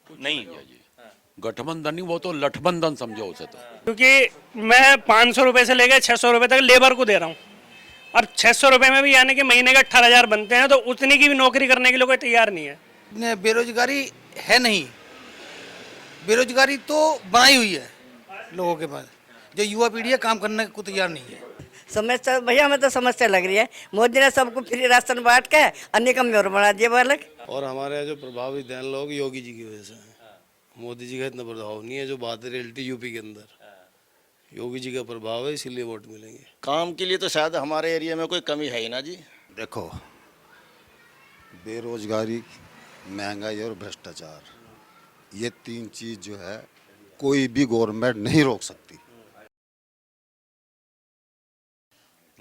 नहीं जी गठबंधन नहीं, वो तो लठबंधन समझो उसे तो। क्योंकि मैं 500 रुपये से लेकर 600 रुपये तक लेबर को दे रहा हूँ, और 600 रुपये में भी यानी कि महीने के 18,000 बनते हैं, तो उतनी की भी नौकरी करने के लिए कोई तैयार नहीं है। बेरोजगारी है नहीं, बेरोजगारी तो बनाई हुई है लोगों के पास। जो युवा पीढ़ी है काम करने को तैयार नहीं है। समस्या भैया, हमें तो समस्या लग रही है। मोदी ने सबको फ्री राशन बांट के अन्य कम में और बढ़ा दिया बालक। और हमारे यहाँ जो प्रभावित हैं लोग योगी जी की वजह से हैं। मोदी जी का इतना प्रभाव नहीं है जो बात है रियलिटी यूपी के अंदर। योगी जी का प्रभाव है, इसीलिए वोट मिलेंगे। काम के लिए तो शायद हमारे एरिया में कोई कमी है ही ना जी। देखो, बेरोजगारी, महंगाई और भ्रष्टाचार, ये तीन चीज जो है कोई भी गवर्नमेंट नहीं रोक सकती।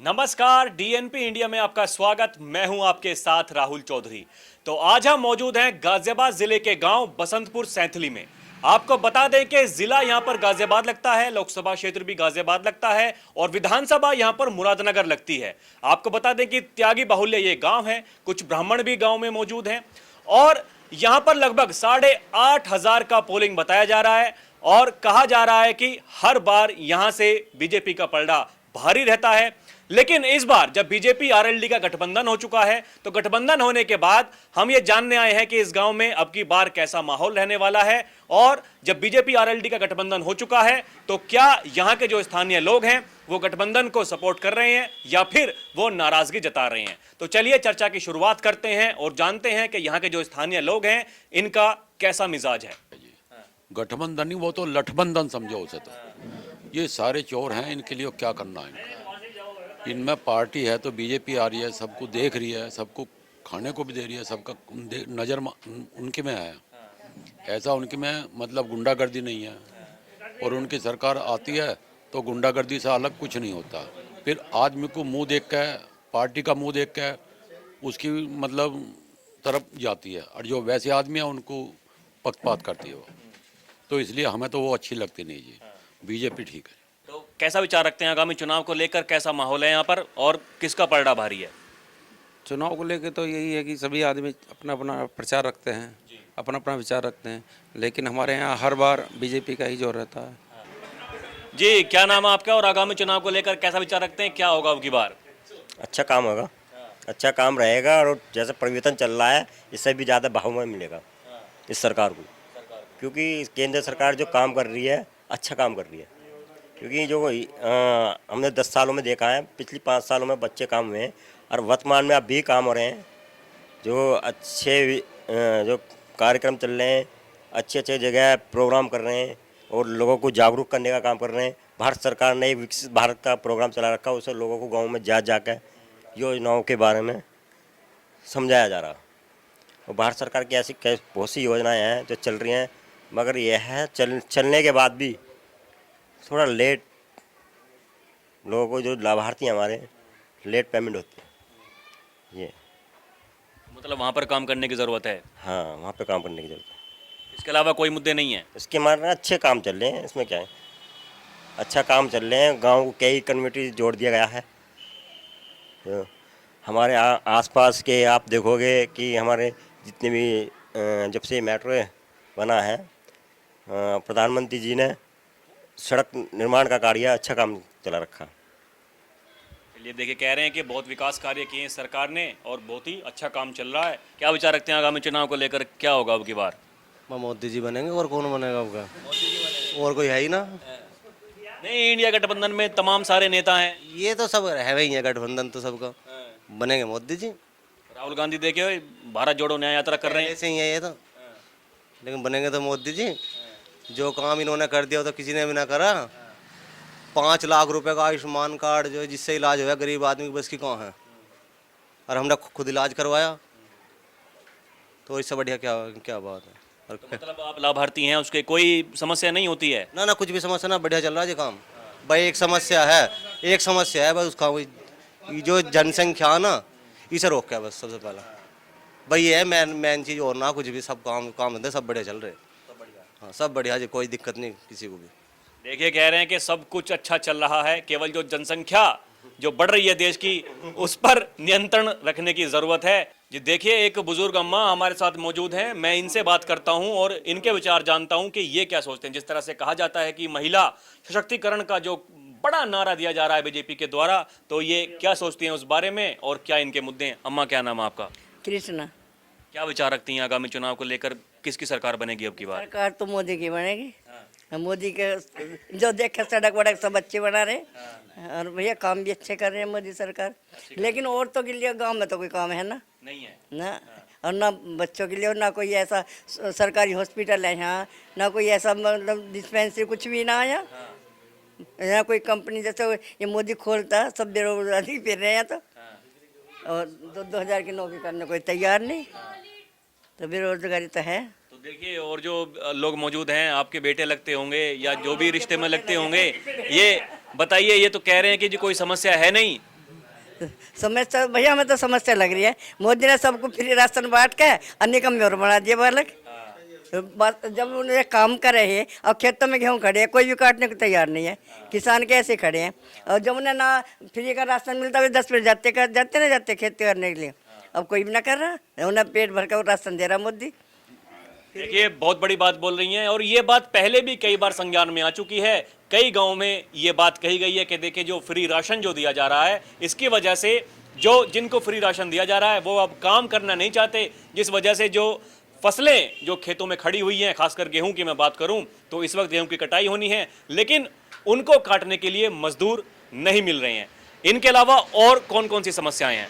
नमस्कार, डीएनपी इंडिया में आपका स्वागत। मैं हूं आपके साथ राहुल चौधरी। तो आज हम मौजूद हैं गाजियाबाद जिले के गांव बसंतपुर सैंथली में। आपको बता दें कि जिला यहां पर गाजियाबाद लगता है, लोकसभा क्षेत्र भी गाजियाबाद लगता है और विधानसभा यहां पर मुरादनगर लगती है। आपको बता दें कि त्यागी बाहुल्य ये गांव है, कुछ ब्राह्मण भी गांव में मौजूद हैं और यहां पर लगभग 8,500 का पोलिंग बताया जा रहा है और कहा जा रहा है कि हर बार यहां से बीजेपी का पलड़ा भारी रहता है। लेकिन इस बार जब बीजेपी आरएलडी का गठबंधन हो चुका है, तो गठबंधन होने के बाद हम ये जानने आए हैं कि इस गांव में अब की बार कैसा माहौल रहने वाला है। और जब बीजेपी आरएलडी का गठबंधन हो चुका है तो क्या यहां के जो स्थानीय लोग हैं वो गठबंधन को सपोर्ट कर रहे हैं या फिर वो नाराजगी जता रहे हैं। तो चलिए चर्चा की शुरुआत करते हैं और जानते हैं कि यहाँ के जो स्थानीय लोग हैं इनका कैसा मिजाज है। गठबंधन नहीं, वो तो लठबंधन समझो उसे तो। ये सारे चोर हैं, इनके लिए क्या करना है। इनमें पार्टी है तो बीजेपी आ रही है, सबको देख रही है, सबको खाने को भी दे रही है, सबका नज़र उनके में है। ऐसा उनके में मतलब गुंडागर्दी नहीं है। और उनकी सरकार आती है तो गुंडागर्दी से अलग कुछ नहीं होता। फिर आदमी को मुंह देख के, पार्टी का मुंह देख के उसकी मतलब तरफ जाती है, और जो वैसे आदमी है उनको पक्षपात करती है वो। तो इसलिए हमें तो वो अच्छी लगती नहीं जी। बीजेपी ठीक है। तो कैसा विचार रखते हैं आगामी चुनाव को लेकर, कैसा माहौल है यहाँ पर और किसका पलड़ा भारी है? चुनाव को लेकर तो यही है कि सभी आदमी अपना अपना प्रचार रखते हैं, अपना अपना विचार रखते हैं, लेकिन हमारे यहाँ हर बार बीजेपी का ही जोर रहता है। जी, क्या नाम है आपका और आगामी चुनाव को लेकर कैसा विचार रखते हैं, क्या होगा अब की बार? अच्छा काम होगा, अच्छा काम रहेगा और जैसे परिवर्तन चल रहा है इससे भी ज़्यादा बहुमत मिलेगा इस सरकार को, क्योंकि केंद्र सरकार जो काम कर रही है अच्छा काम कर रही है। क्योंकि जो हमने 10 सालों में देखा है, पिछली 5 सालों में बच्चे काम हुए हैं और वर्तमान में अब भी काम हो रहे हैं। जो अच्छे जो कार्यक्रम चल रहे हैं, अच्छे अच्छे जगह प्रोग्राम कर रहे हैं और लोगों को जागरूक करने का काम कर रहे हैं। भारत सरकार ने एक विकसित भारत का प्रोग्राम चला रखा है, उससे लोगों को गाँव में जाकर योजनाओं के बारे में समझाया जा रहा। और भारत सरकार की ऐसी बहुत सी योजनाएँ हैं जो चल रही हैं, मगर यह है चलने के बाद भी थोड़ा लेट लोगों को, जो लाभार्थी हमारे, लेट पेमेंट होती है। ये मतलब वहाँ पर काम करने की ज़रूरत है। हाँ, वहाँ पे काम करने की जरूरत है। इसके अलावा कोई मुद्दे नहीं हैं? इसके मारे अच्छे काम चल रहे हैं, इसमें क्या है, अच्छा काम चल रहे हैं। गांव को कई कम्युनिटी जोड़ दिया गया है। तो हमारे आसपास के आप देखोगे कि हमारे जितने भी जब से मेट्रो बना है, प्रधानमंत्री जी ने सड़क निर्माण का कार्य अच्छा काम चला रखा। चलिए, देखिए, कह रहे हैं कि बहुत विकास कार्य किए हैं सरकार ने और बहुत ही अच्छा काम चल रहा है। क्या विचार रखते हैं आगामी चुनाव को लेकर, क्या होगा अब की बार? मोदी जी बनेंगे, और कौन बनेगा आपका? और कोई है ही ना। नहीं, इंडिया गठबंधन में तमाम सारे नेता हैं। ये तो सब है ही है, गठबंधन तो सबका। बनेंगे मोदी जी। राहुल गांधी देखे भारत जोड़ो न्याय यात्रा कर रहे हैं। ऐसे ही है ये तो, लेकिन बनेंगे तो मोदी जी। जो काम इन्होंने कर दिया तो किसी ने भी ना करा। 5 लाख रुपए का आयुष्मान कार्ड जो है, जिससे इलाज हुआ गरीब आदमी की बस की कहाँ है, और हमने खुद इलाज करवाया, तो इससे बढ़िया क्या क्या बात है। और तो मतलब आप लाभार्थी हैं, उसके कोई समस्या नहीं होती है? ना कुछ भी समस्या ना, बढ़िया चल रहा है जी काम। भाई एक समस्या है बस, उसका जो जनसंख्या ना, इसे रोक के बस सबसे पहला भाई ये है मेन चीज़। और ना कुछ भी, सब काम धंधे सब बढ़िया चल रहे। हाँ, सब बढ़िया जी, कोई दिक्कत नहीं किसी को भी। देखिए, कह रहे हैं कि सब कुछ अच्छा चल रहा है, केवल जो जनसंख्या जो बढ़ रही है देश की, उस पर नियंत्रण रखने की जरूरत है। जी देखिए, एक बुजुर्ग अम्मा हमारे साथ मौजूद हैं, मैं इनसे बात करता हूं और इनके विचार जानता हूं कि ये क्या सोचते हैं। जिस तरह से कहा जाता है कि महिला सशक्तिकरण का जो बड़ा नारा दिया जा रहा है बीजेपी के द्वारा, तो ये क्या सोचती हैं उस बारे में और क्या इनके मुद्दे हैं। अम्मा, क्या नाम है आपका? कृष्णा। क्या विचार रखती हैं आगामी चुनाव को लेकर, किसकी सरकार बनेगी अब की बार? सरकार तो मोदी की बनेगी। मोदी के जो देखे सड़क वड़क सब अच्छे बना रहे, और भैया काम भी अच्छे कर रहे हैं मोदी सरकार। लेकिन औरतों के लिए गांव में तो कोई काम है ना, नहीं है ना, और ना बच्चों के लिए, और ना कोई ऐसा सरकारी हॉस्पिटल है यहाँ, ना कोई ऐसा मतलब डिस्पेंसरी कुछ भी ना है यहाँ कोई कंपनी जैसे ये मोदी खोलता, सब बेरोजगारी फिर रहे हैं तो, और 2,000 की नौकरी करने कोई तैयार नहीं, तो बेरोजगारी तो है। तो देखिए, और जो लोग मौजूद हैं आपके बेटे लगते होंगे या जो भी रिश्ते में लगते होंगे, ये बताइए, ये तो कह रहे हैं कि जी कोई समस्या है नहीं। समस्या भैया, हमें तो समस्या लग रही है। मोदी ने सबको फ्री राशन बांट के अन्य कमजोर बना दिया बालक। जब उन्हें काम कर रहे हैं और खेतों में गेहूँ खड़े हैं, कोई भी काटने को तैयार नहीं है, किसान कैसे खड़े हैं। और जब उन्हें ना फ्री का राशन मिलता है, 10 मिनट जाते खेती करने के लिए, अब कोई भी ना कर रहा, उन्हें पेट भर कर राशन दे रहा मोदी। देखिए, बहुत बड़ी बात बोल रही हैं, और ये बात पहले भी कई बार संज्ञान में आ चुकी है। कई गांव में ये बात कही गई है कि देखिए, जो फ्री राशन जो दिया जा रहा है, इसकी वजह से जो जिनको फ्री राशन दिया जा रहा है वो अब काम करना नहीं चाहते, जिस वजह से जो फसलें जो खेतों में खड़ी हुई हैं, खासकर गेहूं की मैं बात करूं तो इस वक्त गेहूं की कटाई होनी है, लेकिन उनको काटने के लिए मजदूर नहीं मिल रहे हैं। इनके अलावा और कौन कौन सी समस्याएं हैं?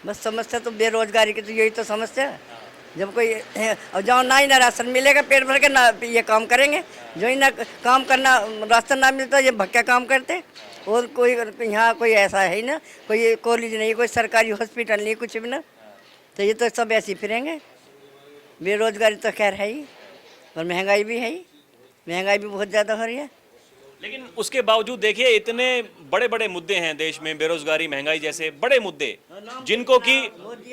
बस समस्या तो बेरोजगारी की, तो यही तो समस्या है। जब कोई और जहाँ ना ही ना राशन मिलेगा पेट भर के, ना ये काम करेंगे। जो ही ना काम करना, राशन ना मिलता, ये भक्का काम करते। और कोई यहाँ कोई ऐसा है ही ना, कोई कॉलेज नहीं, कोई सरकारी हॉस्पिटल नहीं, कुछ भी ना, तो ये तो सब ऐसे ही फिरेंगे। बेरोजगारी तो खैर है ही, और महंगाई भी है ही, महंगाई भी बहुत ज़्यादा हो रही है। लेकिन उसके बावजूद देखिए, इतने बड़े बड़े मुद्दे हैं देश में, बेरोजगारी, महंगाई जैसे बड़े मुद्दे, जिनको कि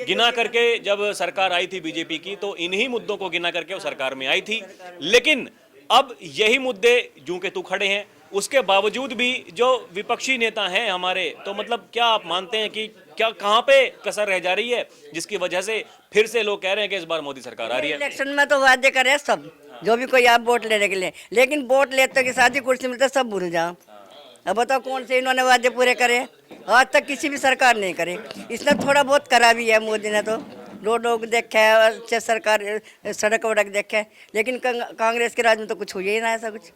गिना करके जब सरकार आई थी बीजेपी की, तो इन्हीं मुद्दों को गिना करके वो सरकार में आई थी। लेकिन अब यही मुद्दे जूं के तू खड़े हैं, उसके बावजूद भी जो विपक्षी नेता हैं हमारे, तो मतलब क्या आप मानते हैं कि क्या कहाँ पे कसर रह जा रही है, जिसकी वजह से फिर से लोग कह रहे हैं कि इस बार मोदी सरकार आ रही है? इलेक्शन में तो वादे करे सब, जो भी कोई आप वोट लेने के लिए, लेकिन वोट लेते के साथ ही कुर्सी मिलते सब भूल जाओ। अब बताओ कौन से इन्होंने वादे पूरे करे? आज तक किसी भी सरकार नहीं करे। इसने थोड़ा बहुत करा भी है मोदी ने, तो रोड वोड देखा है, अच्छे सरकार सड़क वड़क देखा है, लेकिन कांग्रेस के राज में तो कुछ हुआ ही ना ऐसा कुछ।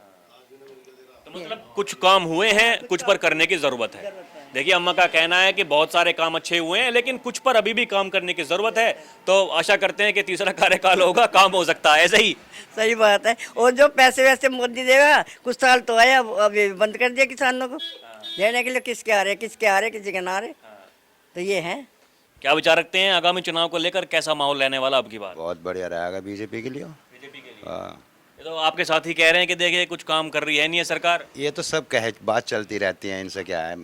तो मतलब कुछ काम हुए हैं, कुछ पर करने की जरूरत है। देखिए, अम्मा का कहना है कि बहुत सारे काम अच्छे हुए हैं, लेकिन कुछ पर अभी भी काम करने की जरूरत है। तो आशा करते हैं कि तीसरा कार्यकाल होगा, काम हो सकता है। ऐसे ही सही बात है। और जो पैसे वैसे मोदी देगा, कुछ साल तो आया, अब बंद कर दिया किसानों को देने के लिए। किसके आ रहे, किसके आ रहे, किसी के ना आ रहे, तो ये है। क्या विचार रखते हैं आगामी चुनाव को लेकर, कैसा माहौल रहने वाला अब की बार? बहुत बढ़िया रहेगा बीजेपी के लिए। बीजेपी के लिए। हाँ, ये तो आपके साथ ही कह रहे हैं कि देखिए कुछ काम कर रही है नहीं है सरकार। ये तो सब बात चलती रहती है, इनसे क्या है,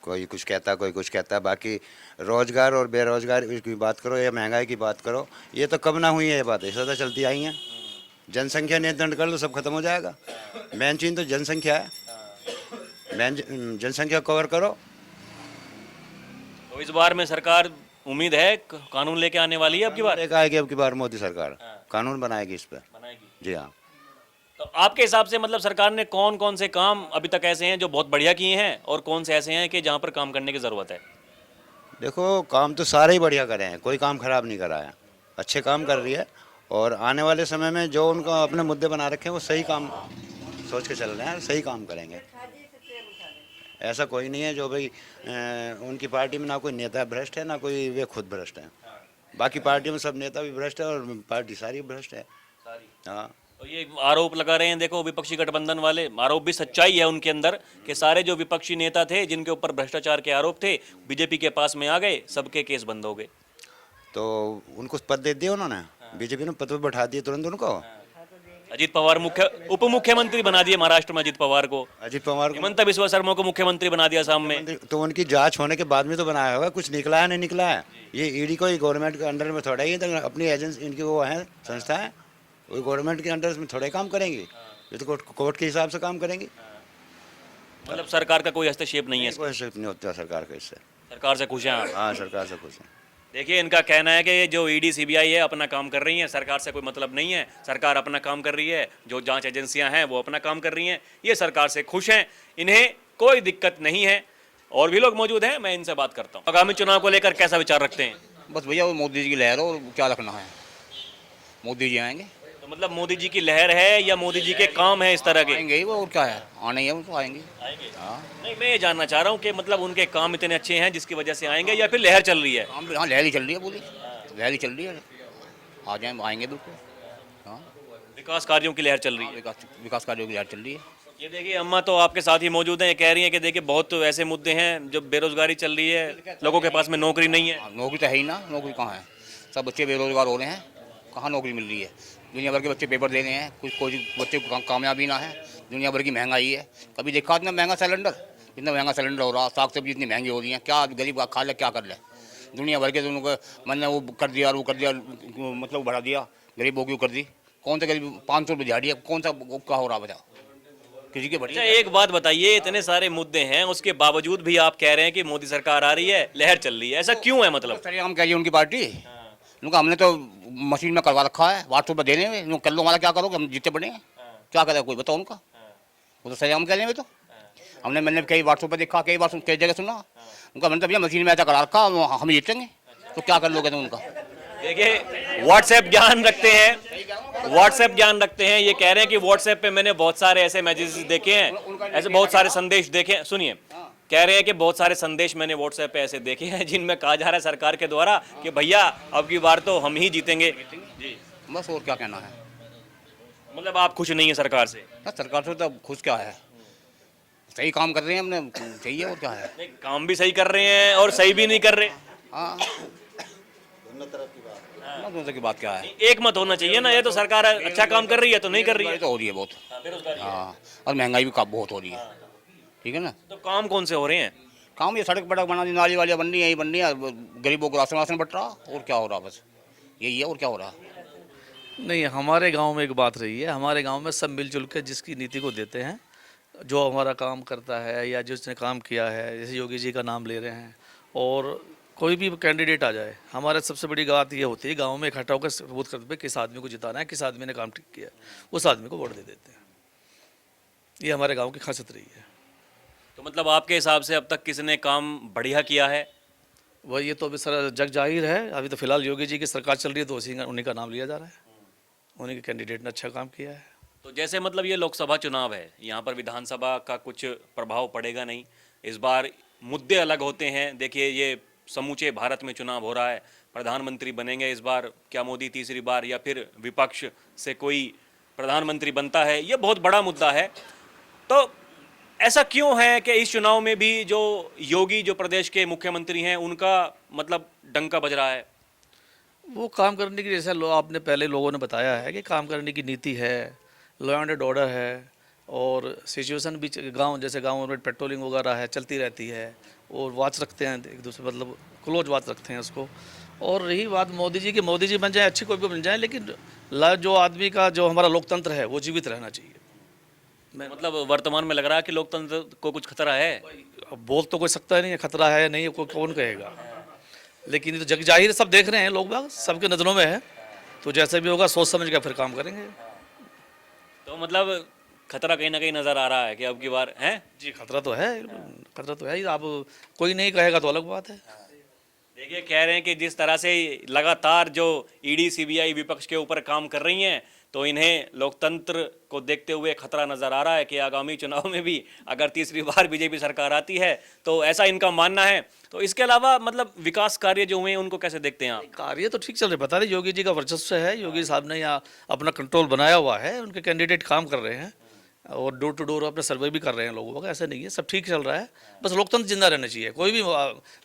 कोई कुछ कहता कोई कुछ कहता। बाकी रोजगार और बेरोजगार की बात करो या महंगाई की बात करो, ये तो कब ना हुई है, ये बात ऐसा तो चलती आई हैं। जनसंख्या नियंत्रण कर लो, सब खत्म हो जाएगा। मेन चीज तो जनसंख्या है, मेन जनसंख्या कवर करो। तो इस बार में सरकार उम्मीद है कानून लेके आने वाली है अब की बार? लेकर आएगी अब की बार मोदी सरकार, कानून बनाएगी इस पर। बनाएगी। जी हाँ। तो आपके हिसाब से मतलब सरकार ने कौन कौन से काम अभी तक ऐसे हैं जो बहुत बढ़िया किए हैं, और कौन से ऐसे हैं कि जहाँ पर काम करने की ज़रूरत है? देखो, काम तो सारे ही बढ़िया करे हैं, कोई काम खराब नहीं करा है, अच्छे काम कर रही है। और आने वाले समय में जो उनका अपने मुद्दे बना रखे हैं, वो सही काम सोच के चल रहे हैं, सही काम करेंगे। ऐसा कोई नहीं है जो भाई उनकी पार्टी में ना कोई नेता भ्रष्ट है, ना कोई वे खुद भ्रष्ट है। बाकी पार्टी में सब नेता भी भ्रष्ट है और पार्टी सारी भ्रष्ट है। हाँ। तो ये आरोप लगा रहे हैं, देखो विपक्षी गठबंधन वाले, आरोप भी सच्चाई है उनके अंदर कि सारे जो विपक्षी नेता थे जिनके ऊपर भ्रष्टाचार के आरोप थे, बीजेपी के पास में आ गए, सबके केस बंद हो गए। तो उनको पद दे दिया उन्होंने, बीजेपी ने पद पर बैठा दिए तुरंत उनको। अजीत पवार उप मुख्यमंत्री बना दिए महाराष्ट्र में, अजीत पवार को। हिमंता बिस्वा शर्मा को मुख्यमंत्री बना दिया सामने। तो उनकी जांच होने के बाद में तो बनाया होगा, कुछ निकला है नहीं निकला है। ये ईडी को गवर्नमेंट के अंडर में थोड़ा ही, तो अपनी एजेंसी इनकी वो है संस्था है, वो गवर्नमेंट के अंडर में थोड़े काम करेंगी, ये तो कोर्ट के हिसाब से काम करेंगी। मतलब सरकार का कोई हस्तक्षेप नहीं है, कोई हस्तक्षेप नहीं होता सरकार का इससे। सरकार से खुश हैं आप? हाँ, सरकार से खुश हैं। देखिए, इनका कहना है कि ये जो ईडी सीबीआई है अपना काम कर रही है, सरकार से कोई मतलब नहीं है, सरकार अपना काम कर रही है, जो जांच एजेंसियां हैं वो अपना काम कर रही हैं, ये सरकार से खुश हैं, इन्हें कोई दिक्कत नहीं है। और भी लोग मौजूद हैं, मैं इनसे बात करता हूँ। आगामी चुनाव को लेकर कैसा विचार रखते हैं? बस भैया वो मोदी जी की लहर हो, और क्या रखना है, मोदी जी आएंगे तो मतलब मोदी जी की लहर है या मोदी जी के काम है इस तरह के? आएंगे ही वो, और क्या है, आने ही है, वो तो आएंगे। नहीं, मैं ये जानना चाह रहा हूँ कि मतलब उनके काम इतने अच्छे हैं जिसकी वजह से आएंगे या फिर लहर चल रही है? हम हाँ, लहर ही चल रही है पूरी, लहर ही चल रही है, आ जाए आएंगे बिल्कुल। हाँ, विकास कार्यों की लहर चल रही है। विकास कार्यों की लहर चल रही है। ये देखिए, अम्मा तो आपके साथ ही मौजूद हैं, ये कह रही हैं कि देखिए बहुत ऐसे मुद्दे हैं, जो बेरोजगारी चल रही है, लोगों के पास में नौकरी नहीं है। नौकरी तो है ही ना, नौकरी कहाँ है, सब बच्चे बेरोजगार हो रहे हैं, कहाँ नौकरी मिल रही है। दुनिया भर के बच्चे पेपर दे रहे हैं, कुछ कोई बच्चे कामयाबी ना है, दुनिया भर की महंगाई है। कभी देखा इतना महंगा सिलेंडर, इतना महंगा सिलेंडर हो रहा, साग सब्जी इतनी महंगी हो रही है, क्या गरीब खा ले, क्या कर ले। दुनिया भर के दोनों को मैंने वो कर दिया, वो कर दिया, मतलब बढ़ा दिया, गरीबों की कर दी। कौन सा गरीब 500 रुपये दिहाड़ी है, कौन सा क्या हो रहा बता किसी के बढ़िया। अच्छा, एक बात बताइए, इतने सारे मुद्दे हैं, उसके बावजूद भी आप कह रहे हैं कि मोदी सरकार आ रही है, लहर चल रही है, ऐसा क्यों है? मतलब सर हम कह रही है उनकी पार्टी, उनका हमने तो मशीन में करवा रखा है, व्हाट्सएप पर दे रहे हैं, कर लो, हमारा क्या करोगे, हम जीते बढ़े हैं, क्या करेगा कोई बताओ उनका, वो तो सही हम कह रहे हैं। तो मैंने कई व्हाट्सएप पर देखा, कई बार कई जगह सुना उनका, मैंने तो भैया मशीन में ऐसा करा रखा, हम जीतेंगे, तो क्या कर लोगे तुम उनका। देखिए, व्हाट्सएप ज्ञान रखते हैं, व्हाट्सएप ज्ञान रखते हैं, ये कह रहे हैं कि व्हाट्सएप पे मैंने बहुत सारे ऐसे मैसेजेस देखे हैं, ऐसे बहुत सारे संदेश देखे हैं। सुनिए, कह रहे हैं कि बहुत सारे संदेश मैंने व्हाट्सएप पे ऐसे देखे हैं जिनमें कहा जा रहा है सरकार के द्वारा कि भैया अब की बार तो हम ही जीतेंगे। जी, बस और क्या कहना है। मतलब आप खुश नहीं है सरकार से? सरकार से तो खुश क्या है, सही काम कर रहे हैं, हमने चाहिए और क्या है। नहीं, काम भी सही कर रहे हैं और सही भी नहीं कर रहे। हाँ, दोनों की बात क्या है, एक मत होना चाहिए ना, ये तो सरकार अच्छा काम कर रही है तो नहीं कर रही है। तो हो रही है बहुत, हाँ, और महंगाई भी बहुत हो रही है, ठीक है ना। तो काम कौन से हो रहे हैं? काम ये सड़क बड़क बना दी, नाली वालियाँ बन रही है, यही बन रही है, गरीबों को राशन वाशन बट रहा, और क्या हो रहा, बस यही है, और क्या हो रहा। नहीं, हमारे गांव में एक बात रही है, हमारे गांव में सब मिलजुल के जिसकी नीति को देते हैं, जो हमारा काम करता है या जिसने काम किया है, जैसे योगी जी का नाम ले रहे हैं, और कोई भी कैंडिडेट आ जाए, हमारे सबसे बड़ी बात ये होती है गांव में इकट्ठा होकर सबूत करते पे किस आदमी को जिताना है, किस आदमी ने काम ठीक किया, उस आदमी को वोट दे देते हैं। ये हमारे गांव की खासियत रही है। तो मतलब आपके हिसाब से अब तक किसने काम बढ़िया किया है? वह ये तो अभी सर जग जाहिर है, अभी तो फिलहाल योगी जी की सरकार चल रही है, तो उन्हीं का नाम लिया जा रहा है, उन्हीं के कैंडिडेट ने अच्छा काम किया है। तो जैसे मतलब ये लोकसभा चुनाव है, यहाँ पर विधानसभा का कुछ प्रभाव पड़ेगा नहीं, इस बार मुद्दे अलग होते हैं। देखिए, ये समूचे भारत में चुनाव हो रहा है, प्रधानमंत्री बनेंगे इस बार, क्या मोदी तीसरी बार या फिर विपक्ष से कोई प्रधानमंत्री बनता है, ये बहुत बड़ा मुद्दा है। तो ऐसा क्यों है कि इस चुनाव में भी जो योगी जो प्रदेश के मुख्यमंत्री हैं उनका मतलब डंका बज रहा है? वो काम करने की, जैसा आपने पहले लोगों ने बताया है कि काम करने की नीति है, लॉ एंड ऑर्डर है, और सिचुएशन भी गांव जैसे गांव में पेट्रोलिंग वगैरह है, चलती रहती है, और वॉच रखते हैं एक दूसरे, मतलब क्लोज वॉच रखते हैं उसको। और रही बात मोदी जी की, मोदी जी बन जाए, अच्छी कोई भी बन जाए, लेकिन जो आदमी का जो हमारा लोकतंत्र है वो जीवित रहना चाहिए। मतलब वर्तमान में लग रहा है कि लोकतंत्र को कुछ खतरा है? अब बोल तो कोई सकता ही नहीं है खतरा है नहीं, कौन कहेगा, लेकिन ये तो जग जाहिर सब देख रहे हैं, लोग बाग सबके नज़रों में है, तो जैसे भी होगा सोच समझ कर फिर काम करेंगे। तो मतलब खतरा कहीं ना कहीं नजर आ रहा है कि अब की बार है? जी, खतरा तो है, खतरा तो है ही, अब कोई नहीं कहेगा तो अलग बात है। देखिए, कह रहे हैं कि जिस तरह से लगातार जो ईडी सीबीआई विपक्ष के ऊपर काम कर रही हैं, तो इन्हें लोकतंत्र को देखते हुए खतरा नजर आ रहा है कि आगामी चुनाव में भी अगर तीसरी बार बीजेपी सरकार आती है, तो ऐसा इनका मानना है। तो इसके अलावा मतलब विकास कार्य जो हुए हैं उनको कैसे देखते हैं आप? कार्य तो ठीक चल रहे, बता रहे योगी जी का वर्चस्व है, योगी साहब ने यहाँ अपना कंट्रोल बनाया हुआ है, उनके कैंडिडेट काम कर रहे हैं, और डोर टू डोर अपने सर्वे भी कर रहे हैं लोगों का, ऐसा नहीं है, सब ठीक चल रहा है। बस लोकतंत्र जिंदा रहना चाहिए, कोई भी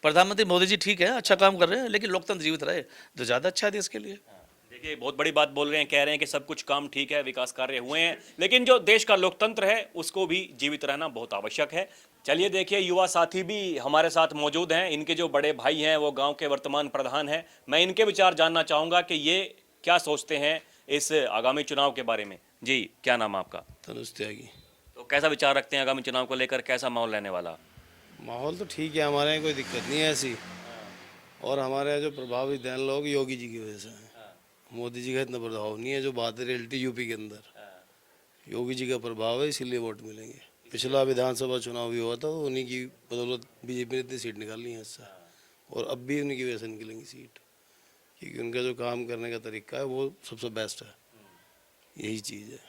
प्रधानमंत्री मोदी जी ठीक है, अच्छा काम कर रहे हैं, लेकिन लोकतंत्र जीवित रहे तो ज़्यादा अच्छा है देश के लिए। देखिए, बहुत बड़ी बात बोल रहे हैं, कह रहे हैं कि सब कुछ काम ठीक है, विकास कार्य हुए हैं, लेकिन जो देश का लोकतंत्र है उसको भी जीवित रहना बहुत आवश्यक है। चलिए देखिए, युवा साथी भी हमारे साथ मौजूद हैं, इनके जो बड़े भाई हैं वो गाँव के वर्तमान प्रधान हैं, मैं इनके विचार जानना चाहूँगा कि ये क्या सोचते हैं इस आगामी चुनाव के बारे में। जी, क्या नाम है आपका? तनुज त्यागी। तो कैसा विचार रखते हैं आगामी चुनाव को लेकर, कैसा माहौल रहने वाला? माहौल तो ठीक है, हमारे यहाँ कोई दिक्कत नहीं है ऐसी। और हमारे यहाँ जो प्रभावित हैं लोग योगी जी की वजह से हैं। मोदी जी का इतना प्रभाव नहीं है, जो बात है रियलिटी यूपी के अंदर योगी जी का प्रभाव है, इसीलिए वोट मिलेंगे। पिछला विधानसभा चुनाव भी हुआ था तो उन्हीं की बदौलत बीजेपी ने इतनी सीट निकाली है इससे, और अब भी उन्हीं की वजह से निकलेंगी सीट, क्योंकि उनका जो काम करने का तरीका है वो सबसे बेस्ट है, यही चीज़ है।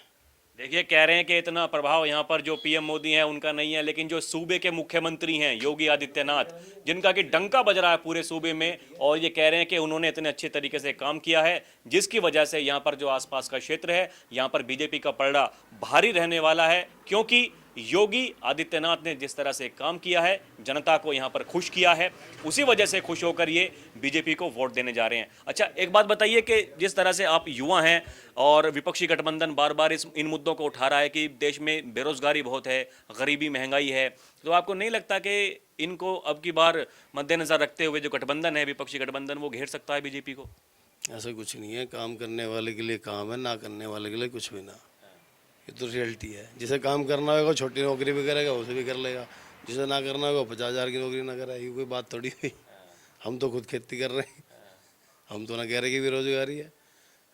देखिए, कह रहे हैं कि इतना प्रभाव यहाँ पर जो पीएम मोदी हैं उनका नहीं है, लेकिन जो सूबे के मुख्यमंत्री हैं योगी आदित्यनाथ, जिनका कि डंका बज रहा है पूरे सूबे में, और ये कह रहे हैं कि उन्होंने इतने अच्छे तरीके से काम किया है जिसकी वजह से यहाँ पर जो आसपास का क्षेत्र है यहाँ पर बीजेपी का पलड़ा भारी रहने वाला है, क्योंकि योगी आदित्यनाथ ने जिस तरह से काम किया है, जनता को यहाँ पर खुश किया है, उसी वजह से खुश होकर ये बीजेपी को वोट देने जा रहे हैं। अच्छा, एक बात बताइए कि जिस तरह से आप युवा हैं और विपक्षी गठबंधन बार बार इन मुद्दों को उठा रहा है कि देश में बेरोजगारी बहुत है, गरीबी, महंगाई है, तो आपको नहीं लगता कि इनको अब की बार मद्देनजर रखते हुए जो गठबंधन है, विपक्षी गठबंधन, वो घेर सकता है बीजेपी को? ऐसा कुछ नहीं है, काम करने वाले के लिए काम है, ना करने वाले के लिए कुछ भी ना। ये तो रियलिटी है। जिसे काम करना होगा छोटी नौकरी भी करेगा, उसे भी कर लेगा। जिसे ना करना होगा 50,000 की नौकरी ना कराएगी। कोई बात थोड़ी हुई। हम तो खुद खेती कर रहे हैं, हम तो ना कह रहे कि बेरोजगारी है।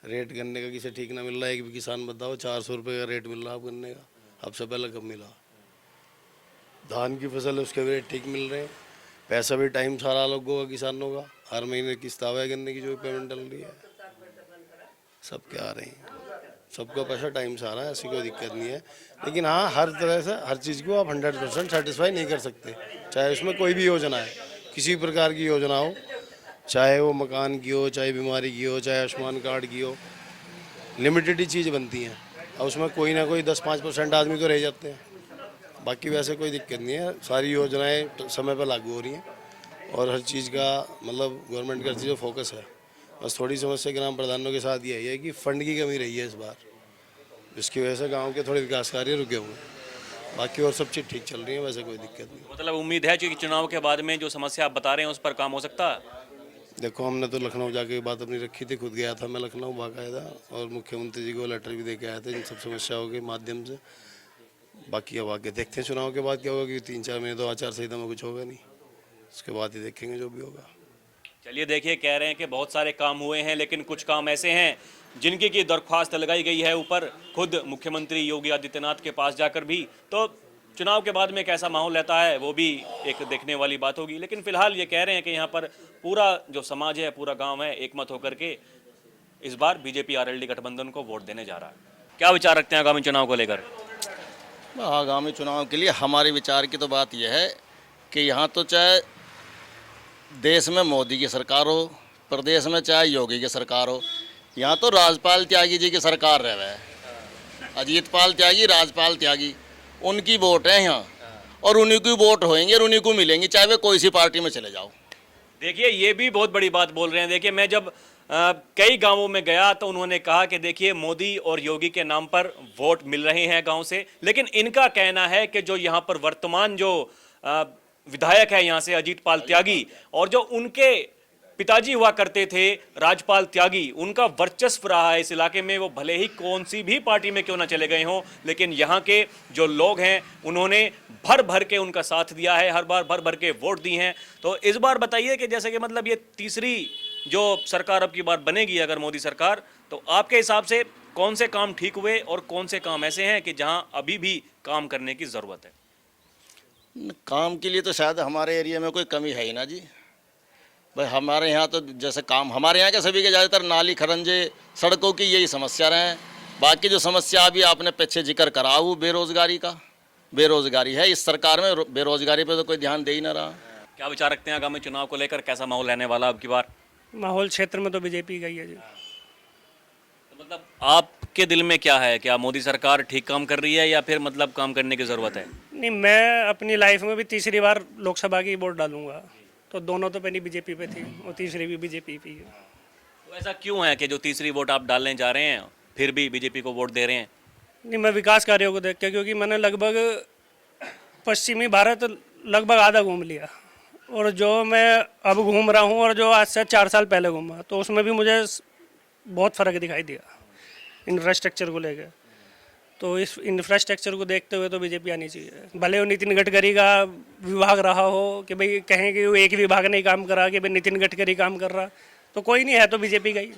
रेट गन्ने का किसे ठीक ना मिल रहा है, एक भी किसान बताओ 400 रुपये का रेट मिल रहा है गन्ने का, अब से पहले कब मिला? धान की फसल है उसके भी रेट ठीक मिल रहे हैं, पैसा भी टाइम सारा लोगों का, किसानों का, हर महीने किस्त आवा है गन्ने की जो पेमेंट डल रही है, सब क्या आ रहे हैं, सबका पैसा टाइम से आ रहा है, ऐसी कोई दिक्कत नहीं है। लेकिन हाँ, हर तरह से हर चीज़ को आप 100% सेटिस्फाई नहीं कर सकते, चाहे उसमें कोई भी योजना है, किसी प्रकार की योजना हो, चाहे वो मकान की हो, चाहे बीमारी की हो, चाहे आयुष्मान कार्ड की हो, लिमिटेड ही चीज़ बनती हैं और उसमें कोई ना कोई 10-5% आदमी तो रह जाते हैं, बाकी वैसे कोई दिक्कत नहीं है। सारी योजनाएँ समय पर लागू हो रही हैं और हर चीज़ का मतलब गवर्नमेंट का जो फोकस है। बस थोड़ी समस्या ग्राम प्रधानों के साथ यही है कि फंड की कमी रही है इस बार, जिसकी वजह से गांव के थोड़े विकास कार्य रुके हुए हैं, बाकी और सब चीज़ ठीक चल रही है, वैसे कोई दिक्कत नहीं। मतलब उम्मीद है कि चुनाव के बाद में जो समस्या आप बता रहे हैं उस पर काम हो सकता है? देखो, हमने तो लखनऊ जाके बात अपनी रखी थी, खुद गया था मैं लखनऊ बाकायदा, और मुख्यमंत्री जी को लेटर भी दे के आए थे इन सब समस्याओं के माध्यम से। बाकी अब आगे देखते हैं चुनाव के बाद क्या होगा, क्योंकि 3-4 महीने तो आचार संहिता में कुछ होगा नहीं, उसके बाद ही देखेंगे जो भी होगा। चलिए, देखिए, कह रहे हैं कि बहुत सारे काम हुए हैं, लेकिन कुछ काम ऐसे हैं जिनकी की दरख्वास्त लगाई गई है ऊपर खुद मुख्यमंत्री योगी आदित्यनाथ के पास जाकर भी। तो चुनाव के बाद में कैसा माहौल रहता है वो भी एक देखने वाली बात होगी, लेकिन फिलहाल ये कह रहे हैं कि यहाँ पर पूरा जो समाज है, पूरा गांव है, एकमत होकर के इस बार बीजेपी आरएलडी गठबंधन को वोट देने जा रहा है। क्या विचार रखते हैं आगामी चुनाव को लेकर? आगामी चुनाव के लिए हमारे विचार की तो बात यह है कि यहाँ तो चाहे देश में मोदी की सरकार हो, प्रदेश में चाहे योगी की सरकार हो, यहाँ तो राजपाल त्यागी जी की सरकार रह रहा है। अजीत पाल त्यागी, राजपाल त्यागी, उनकी वोट है यहाँ, और उन्हीं की वोट होएंगे और उन्हीं को मिलेंगी, चाहे वे कोई सी पार्टी में चले जाओ। देखिए, ये भी बहुत बड़ी बात बोल रहे हैं। देखिए, मैं जब कई गांवों में गया तो उन्होंने कहा कि देखिए, मोदी और योगी के नाम पर वोट मिल रहे हैं गांव से, लेकिन इनका कहना है कि जो यहाँ पर वर्तमान जो विधायक है यहाँ से अजीत पाल त्यागी, और जो उनके पिताजी हुआ करते थे राजपाल त्यागी, उनका वर्चस्व रहा है इस इलाके में। वो भले ही कौन सी भी पार्टी में क्यों ना चले गए हों, लेकिन यहाँ के जो लोग हैं उन्होंने भर भर के उनका साथ दिया है, हर बार भर भर के वोट दी हैं। तो इस बार बताइए कि जैसे कि मतलब ये तीसरी जो सरकार अब की बार बनेगी अगर मोदी सरकार, तो आपके हिसाब से कौन से काम ठीक हुए और कौन से काम ऐसे हैं कि जहाँ अभी भी काम करने की ज़रूरत है? काम के लिए तो शायद हमारे एरिया में कोई कमी है ही ना जी भाई। हमारे यहाँ तो जैसे काम हमारे यहाँ के सभी के ज़्यादातर नाली, खरंजे, सड़कों की यही समस्या रहे। बाकी जो समस्या अभी आपने पीछे जिक्र करा वो बेरोज़गारी का, बेरोज़गारी है इस सरकार में, बेरोज़गारी पे तो कोई ध्यान दे ही ना रहा। क्या विचार रखते हैं आगामी चुनाव को लेकर, कैसा माहौल रहने वाला अब की बार? माहौल क्षेत्र में तो बीजेपी का ही है जी। तो मतलब आपके दिल में क्या है, क्या मोदी सरकार ठीक काम कर रही है या फिर मतलब काम करने की ज़रूरत है? नहीं, मैं अपनी लाइफ में भी तीसरी बार लोकसभा की वोट डालूंगा, तो दोनों तो पहली बीजेपी पे थी और तीसरी भी बीजेपी पे है। तो ऐसा क्यों है कि जो तीसरी वोट आप डालने जा रहे हैं फिर भी बीजेपी को वोट दे रहे हैं? नहीं, मैं विकास कार्यों को देख के, क्योंकि मैंने लगभग पश्चिमी भारत लगभग आधा घूम लिया, और जो मैं अब घूम रहा हूँ और जो आज से 4 साल पहले घूमा, तो उसमें भी मुझे बहुत फ़र्क दिखाई दिया इंफ्रास्ट्रक्चर को लेकर। तो इस इंफ्रास्ट्रक्चर को देखते हुए तो बीजेपी आनी चाहिए। भले वो नितिन गडकरी का विभाग रहा हो कि भाई कहें कि वो एक विभाग नहीं काम करा कि भाई नितिन गडकरी काम कर रहा, तो कोई नहीं है तो बीजेपी का ही,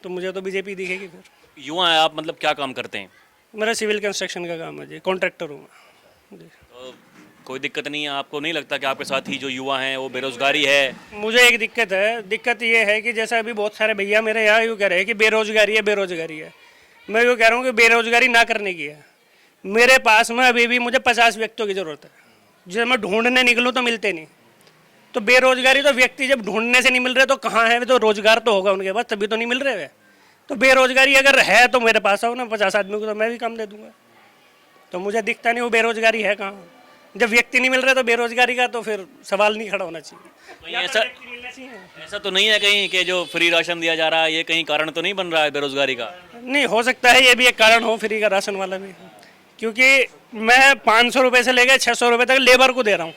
तो मुझे तो बीजेपी दिखेगी फिर। युवा है आप, मतलब क्या काम करते हैं? मेरा सिविल कंस्ट्रक्शन का काम है जी, कॉन्ट्रैक्टर हूँ मैं जी। तो कोई दिक्कत नहीं है आपको? नहीं लगता कि आपके साथ ही जो युवा हैं वो बेरोजगारी है? मुझे एक दिक्कत है, दिक्कत ये है कि जैसा अभी बहुत सारे भैया मेरे यहाँ यूँ कह रहे हैं कि बेरोजगारी है, बेरोजगारी है। मैं यूँ कह रहा हूँ कि बेरोजगारी ना करने की है। मेरे पास में अभी भी मुझे 50 व्यक्तियों की ज़रूरत है, जिसे मैं ढूंढने निकलूँ तो मिलते नहीं। तो बेरोजगारी तो व्यक्ति जब ढूंढने से नहीं मिल रहे तो कहाँ है, तो रोजगार तो होगा उनके पास, तभी तो नहीं मिल रहे वे। तो बेरोजगारी अगर है तो मेरे पास आओ ना, 50 आदमी को तो मैं भी काम दे दूंगा। तो मुझे दिखता नहीं वो बेरोजगारी है कहाँ। जब व्यक्ति नहीं मिल रहे तो बेरोजगारी का तो फिर सवाल नहीं खड़ा होना चाहिए। कहीं ऐसा तो नहीं है कहीं कि जो फ्री राशन दिया जा रहा है ये कहीं कारण तो नहीं बन रहा है बेरोजगारी का? नहीं, हो सकता है ये भी एक कारण हो फ्री का राशन वाला भी, क्योंकि मैं 500 रुपये से लेकर 600 रुपये तक लेबर को दे रहा हूँ,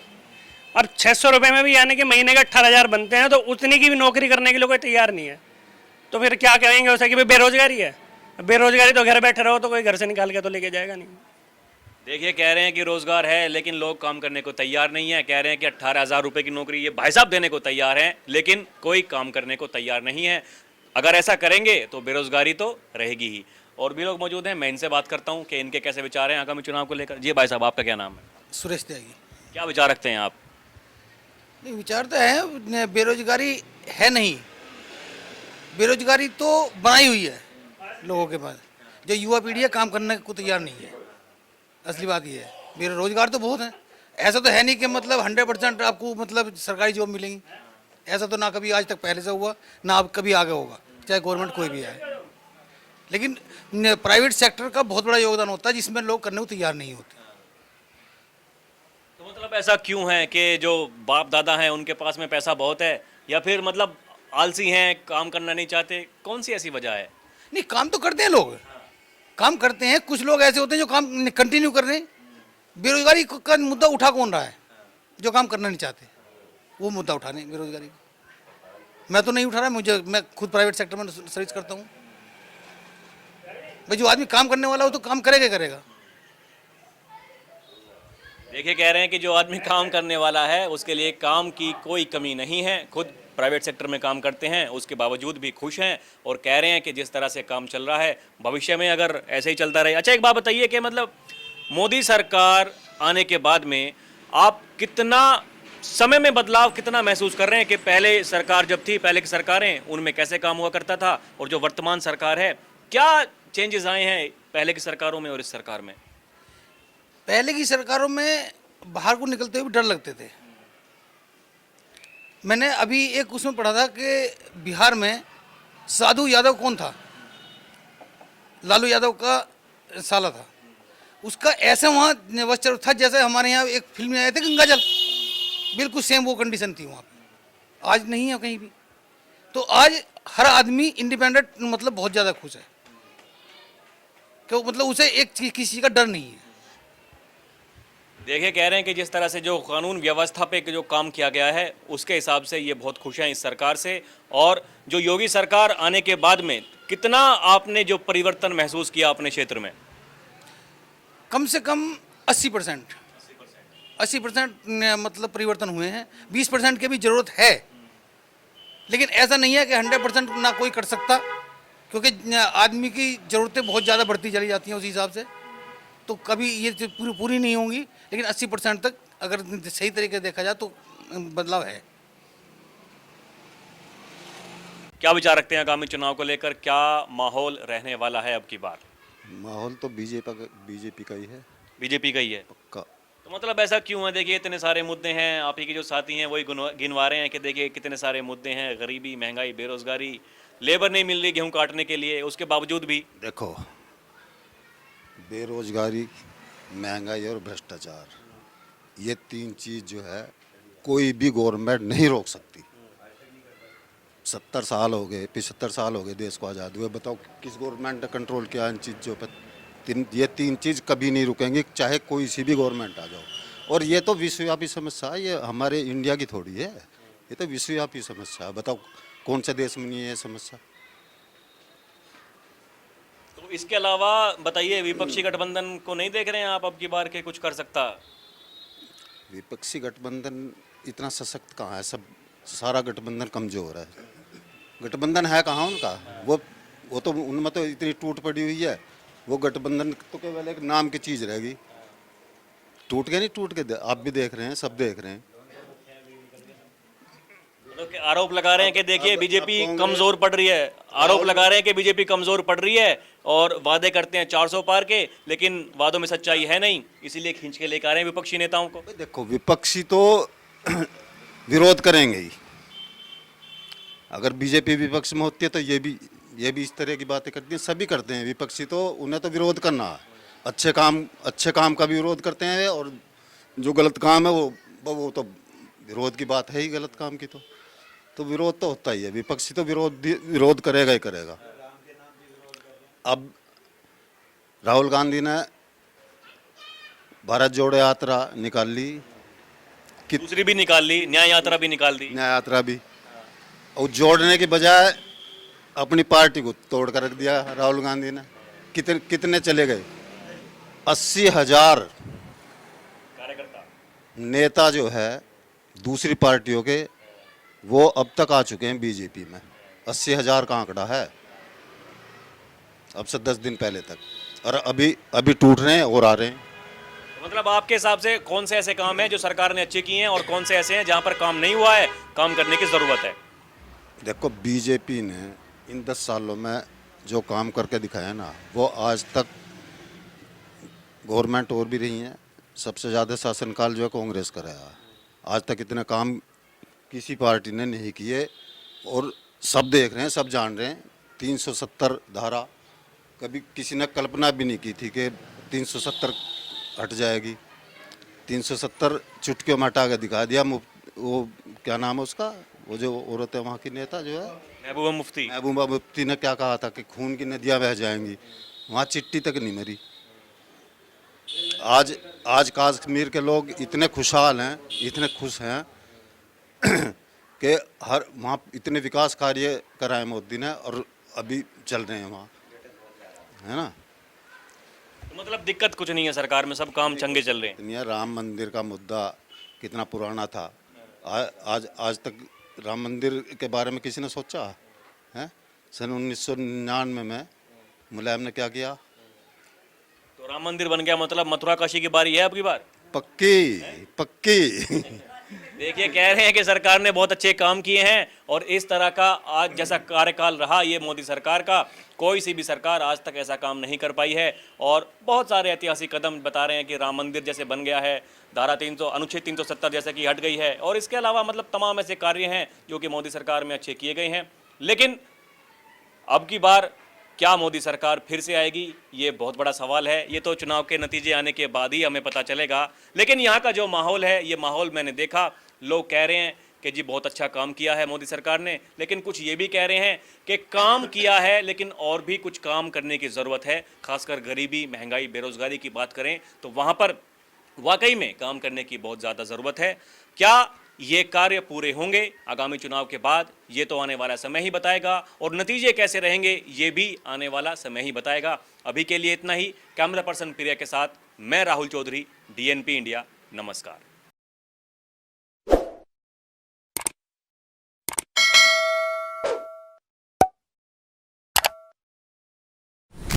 और 600 रुपये में भी यानी कि महीने के 18,000 बनते हैं, तो उतनी की भी नौकरी करने के लिए कोई तैयार नहीं है। तो फिर क्या कहेंगे उसे कि भाई बेरोजगारी है? बेरोजगारी तो घर बैठे रहो तो कोई घर से निकाल के तो लेके जाएगा नहीं। देखिए, कह रहे हैं कि रोजगार है लेकिन लोग काम करने को तैयार नहीं है। कह रहे हैं कि 18,000 रुपये की नौकरी ये भाई साहब देने को तैयार हैं, लेकिन कोई काम करने को तैयार नहीं है। अगर ऐसा करेंगे तो बेरोजगारी तो रहेगी ही। और भी लोग मौजूद हैं, मैं इनसे बात करता हूँ कि इनके कैसे विचार हैं आगामी चुनाव को लेकर। जी भाई साहब, आपका क्या नाम है? सुरेश त्यागी। क्या विचार रखते हैं आप? नहीं, विचार तो है, बेरोजगारी है नहीं, बेरोजगारी तो बनाई हुई है लोगों के पास। जो युवा पीढ़ी है काम करने को तैयार नहीं है, असली बात ये है। बेरोजगार तो बहुत है, ऐसा तो है नहीं कि मतलब 100% आपको मतलब सरकारी जॉब मिलेंगी। ऐसा तो ना कभी आज तक पहले से हुआ, ना अब कभी आगे होगा, चाहे गवर्नमेंट कोई भी आए। लेकिन प्राइवेट सेक्टर का बहुत बड़ा योगदान होता है जिसमें लोग करने को तैयार नहीं होते। तो मतलब ऐसा क्यों है कि जो बाप दादा हैं उनके पास में पैसा बहुत है, या फिर मतलब आलसी हैं, काम करना नहीं चाहते? कौन सी ऐसी वजह है? नहीं, काम तो करते हैं लोग, काम करते हैं। कुछ लोग ऐसे होते हैं जो काम कंटिन्यू कर रहे हैं। बेरोजगारी का मुद्दा उठा कौन रहा है? जो काम करना नहीं चाहते वो मुद्दा उठा रहे हैं बेरोजगारी का। मैं तो नहीं उठा रहा, मैं खुद प्राइवेट सेक्टर में सर्विस करता हूँ। भाई जो आदमी काम करने वाला हो तो काम करेगा करेगा। देखिए, कह रहे हैं कि जो आदमी काम करने वाला है उसके लिए काम की कोई कमी नहीं है। खुद प्राइवेट सेक्टर में काम करते हैं, उसके बावजूद भी खुश हैं और कह रहे हैं कि जिस तरह से काम चल रहा है भविष्य में अगर ऐसे ही चलता रहे। अच्छा, एक बात बताइए कि मतलब मोदी सरकार आने के बाद में आप कितना समय में बदलाव कितना महसूस कर रहे हैं कि पहले सरकार जब थी, पहले की सरकारें, उनमें कैसे काम हुआ करता था और जो वर्तमान सरकार है, क्या चेंजेस आए हैं पहले की सरकारों में और इस सरकार में? पहले की सरकारों में बाहर को निकलते हुए डर लगते थे। मैंने अभी एक उसमें पढ़ा था कि बिहार में साधु यादव कौन था, लालू यादव का साला था। उसका ऐसा वहाँ वस्त्र था जैसे हमारे यहाँ एक फिल्म में आए थे गंगा जल, बिल्कुल सेम वो कंडीशन थी वहाँ पे। आज नहीं है कहीं भी। तो आज हर आदमी इंडिपेंडेंट मतलब बहुत ज़्यादा खुश है, क्यों मतलब उसे एक किसी चीज़ का डर नहीं है। देखिए, कह रहे हैं कि जिस तरह से जो कानून व्यवस्था पे जो काम किया गया है उसके हिसाब से ये बहुत खुश हैं इस सरकार से। और जो योगी सरकार आने के बाद में कितना आपने जो परिवर्तन महसूस किया अपने क्षेत्र में? कम से कम 80% मतलब परिवर्तन हुए हैं। 20% की भी ज़रूरत है, लेकिन ऐसा नहीं है कि 100% ना कोई कर सकता, क्योंकि आदमी की ज़रूरतें बहुत ज़्यादा बढ़ती चली जाती हैं उस हिसाब से। तो कभी ये पूरी नहीं होंगी, लेकिन 80% तक अगर सही तरीके से देखा जाए तो बदलाव है। क्या विचार रखते हैं आगामी चुनाव को लेकर? क्या माहौल रहने वाला है अब की बार? माहौल तो बीजेपी का ही है। बीजेपी का ही है पक्का। तो मतलब ऐसा क्यों है? देखिए, इतने सारे मुद्दे हैं, आप ही के जो साथी हैं वही गिनवा रहे हैं कि देखिए कितने सारे मुद्दे हैं, गरीबी, महंगाई, बेरोजगारी, लेबर नहीं मिल रही गेहूं काटने के लिए, उसके बावजूद भी। देखो, बेरोजगारी, महंगाई और भ्रष्टाचार, ये तीन चीज़ जो है कोई भी गवर्नमेंट नहीं रोक सकती। 70 साल हो गए, 75 साल हो गए देश को आज़ाद हुए, बताओ किस गवर्नमेंट ने कंट्रोल किया इन चीज़ों पर? ये तीन चीज़ कभी नहीं रुकेंगी, चाहे कोई सी भी गवर्नमेंट आ जाओ। और ये तो विश्वव्यापी समस्या है, ये हमारे इंडिया की थोड़ी है, ये तो विश्वव्यापी समस्या है। बताओ कौन से देश में नहीं है ये समस्या? तो तो इसके अलावा बताइए, विपक्षी गठबंधन को नहीं देख रहे हैं आप अब की बार के कुछ कर सकता? विपक्षी गठबंधन इतना सशक्त कहाँ है, सब सारा गठबंधन कमजोर है। गठबंधन है कहाँ उनका? वो तो उनमें तो इतनी टूट पड़ी हुई है, वो गठबंधन तो केवल एक नाम की चीज रहेगी। टूट के नहीं टूट के आप भी देख रहे हैं, सब देख रहे हैं। मतलब कि आरोप लगा रहे हैं कि देखिए बीजेपी कमजोर पड़ रही है, आरोप लगा रहे हैं कि बीजेपी कमजोर पड़ रही है और वादे करते हैं 400 पार के, लेकिन वादों में सच्चाई है नहीं, इसीलिए खींच के लेकर आ रहे हैं विपक्षी नेताओं को। देखो विपक्षी तो विरोध करेंगे ही। अगर बीजेपी विपक्ष में होती है तो ये भी इस तरह की बातें करती हैं, सभी करते हैं विपक्षी, तो उन्हें तो विरोध करना है। अच्छे काम का भी विरोध करते हैं, और जो गलत काम है वो तो विरोध की बात है ही, गलत काम की तो विरोध तो होता ही है। विपक्षी तो विरोध करेगा ही करेगा। अब राहुल गांधी ने भारत जोड़ो यात्रा निकाल ली, दूसरी भी निकाल ली, न्याय यात्रा भी निकाल दी, न्याय यात्रा भी, और जोड़ने के बजाय अपनी पार्टी को तोड़ कर रख दिया राहुल गांधी ने। कितने चले गए? 80,000 कार्यकर्ता नेता जो है दूसरी पार्टियों के, वो अब तक आ चुके हैं बीजेपी में। 80,000 का आंकड़ा है अब से 10 दिन पहले तक, और अभी टूट रहे हैं और आ रहे हैं। मतलब आपके हिसाब से कौन से ऐसे काम हैं जो सरकार ने अच्छे किए हैं और कौन से ऐसे हैं जहां पर काम नहीं हुआ है, काम करने की जरूरत है? देखो बीजेपी ने इन 10 सालों में जो काम करके दिखाया ना, वो आज तक गवर्नमेंट और भी रही है, सबसे ज़्यादा शासनकाल जो है कांग्रेस का रहा। आज तक इतने काम किसी पार्टी ने नहीं किए, और सब देख रहे हैं, सब जान रहे हैं। 370 धारा कभी किसी ने कल्पना भी नहीं की थी कि 370 हट जाएगी। 370 चुटकियों में हटा के दिखा दिया। वो क्या नाम है उसका, वो जो औरत है वहाँ की नेता जो है, महबूबा मुफ्ती ने क्या कहा था कि खून की नदियाँ बह जाएंगी, वहाँ चिट्ठी तक नहीं मरी। आज कश्मीर के लोग इतने खुशहाल हैं, इतने खुश हैं कि हर वहाँ इतने विकास कार्य कराए मोदी ने, और अभी चल रहे हैं वहाँ, है ना। तो मतलब दिक्कत कुछ नहीं है सरकार में, सब काम चंगे चल रहे हैं। राम मंदिर का मुद्दा कितना पुराना था, आज तक राम मंदिर के बारे में किसी ने सोचा है? सन 1999 में मुलायम ने क्या किया? तो राम मंदिर बन गया, मतलब मथुरा काशी की बारी है अब की बार? पक्की देखिए, कह रहे हैं कि सरकार ने बहुत अच्छे काम किए हैं, और इस तरह का आज जैसा कार्यकाल रहा ये मोदी सरकार का, कोई सी भी सरकार आज तक ऐसा काम नहीं कर पाई है। और बहुत सारे ऐतिहासिक कदम बता रहे हैं कि राम मंदिर जैसे बन गया है, अनुच्छेद 370 जैसे कि हट गई है, और इसके अलावा मतलब तमाम ऐसे कार्य हैं जो कि मोदी सरकार में अच्छे किए गए हैं। लेकिन अब की बार क्या मोदी सरकार फिर से आएगी, ये बहुत बड़ा सवाल है। ये तो चुनाव के नतीजे आने के बाद ही हमें पता चलेगा। लेकिन यहाँ का जो माहौल है, ये माहौल मैंने देखा, लोग कह रहे हैं कि जी बहुत अच्छा काम किया है मोदी सरकार ने, लेकिन कुछ ये भी कह रहे हैं कि काम किया है लेकिन और भी कुछ काम करने की ज़रूरत है। खासकर गरीबी, महंगाई, बेरोजगारी की बात करें तो वहाँ पर वाकई में काम करने की बहुत ज़्यादा ज़रूरत है। क्या ये कार्य पूरे होंगे आगामी चुनाव के बाद, ये तो आने वाला समय ही बताएगा, और नतीजे कैसे रहेंगे ये भी आने वाला समय ही बताएगा। अभी के लिए इतना ही। कैमरा पर्सन प्रिया के साथ मैं राहुल चौधरी, DNP इंडिया। नमस्कार।